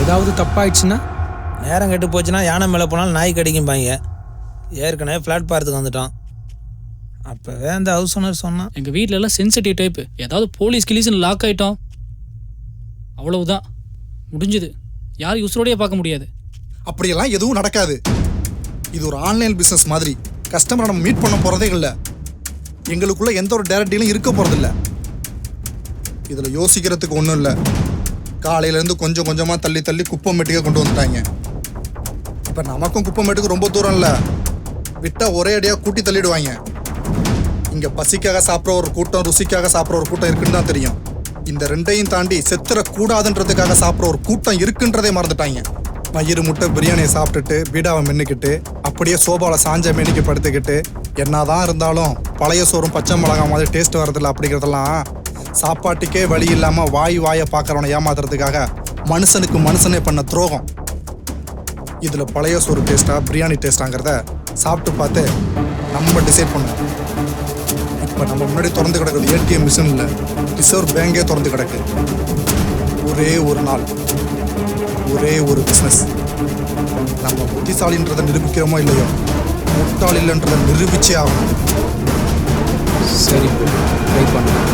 ஏதாவது தப்பாயிடுச்சுன்னா? நேரம் கெட்டு போச்சுன்னா யானை மேலே போனாலும் நாய் கடிக்கும்பாங்க. ஏற்கனவே பிளாட்பாரத்துக்கு வந்துட்டோம். அப்போவே அந்த ஹவுஸ் ஓனர் சொன்னான். எங்கள் வீட்டில எல்லாம் சென்சிட்டிவ் டைப்பு. ஏதாவது போலீஸ் கிளீஸ்னு லாக் ஆகிட்டோம், அவ்வளவுதான், முடிஞ்சுது. யார் உசுரோடையே பார்க்க முடியாது. அப்படியெல்லாம் எதுவும் நடக்காது. இது ஒரு ஆன்லைன் பிஸ்னஸ் மாதிரி. கஸ்டமரை நம்ம மீட் பண்ண போகிறதே இல்லை. எங்களுக்குள்ள எந்த ஒரு டைரக்ட் டீலும் இருக்க போகிறதில்ல. இதில் யோசிக்கிறதுக்கு ஒன்றும் இல்லை. காலையிலேருந்து கொஞ்சம் கொஞ்சமாக தள்ளி தள்ளி குப்பமேட்டுக்கே கொண்டு வந்துட்டாங்க. இப்போ நமக்கும் குப்பமேட்டுக்கு ரொம்ப தூரம் இல்லை. விட்டால் ஒரே அடியாக கூட்டி தள்ளிடுவாங்க. இங்கே பசிக்காக சாப்பிட்ற ஒரு கூட்டம், ருசிக்காக சாப்பிட்ற ஒரு கூட்டம் இருக்குன்னு தான் தெரியும். இந்த ரெண்டையும் தாண்டி செத்துறக்கூடாதுன்றதுக்காக சாப்பிட்ற ஒரு கூட்டம் இருக்குன்றதே மறந்துட்டாங்க. மயிறு முட்டை பிரியாணியை சாப்பிட்டுட்டு பீடாவை மென்னுக்கிட்டு அப்படியே சோபாவில் சாஞ்ச மேனிக்கு படுத்துக்கிட்டு என்னதான் இருந்தாலும் பழைய சோறும் பச்சை மிளகா மாதிரி டேஸ்ட் வரதில்லை அப்படிங்கிறதெல்லாம் சாப்பாட்டுக்கே வழி இல்லாமல் வாயை பார்க்குறவனை ஏமாத்துறதுக்காக மனுஷனுக்கு மனுஷனே பண்ண துரோகம். இதில் பழைய சோறு டேஸ்ட்டா பிரியாணி டேஸ்ட்டாங்கிறத சாப்பிட்டு பார்த்து நம்ம டிசைட் பண்ணுவோம். இப்போ நம்ம முன்னாடி திறந்து கிடக்குது ஏடிஎம் மிஷின் இல்லை, ரிசர்வ் பேங்கே திறந்து கிடக்கு. ஒரே ஒரு நாள், ஒரே ஒரு பிஸ்னஸ். நம்ம புத்திசாலின்றதை நிரூபிக்கிறோமோ இல்லையோ, முட்டாள் இல்லைன்றதை நிரூபிச்சே ஆகணும். சரி, ட்ரை பண்ணுங்க.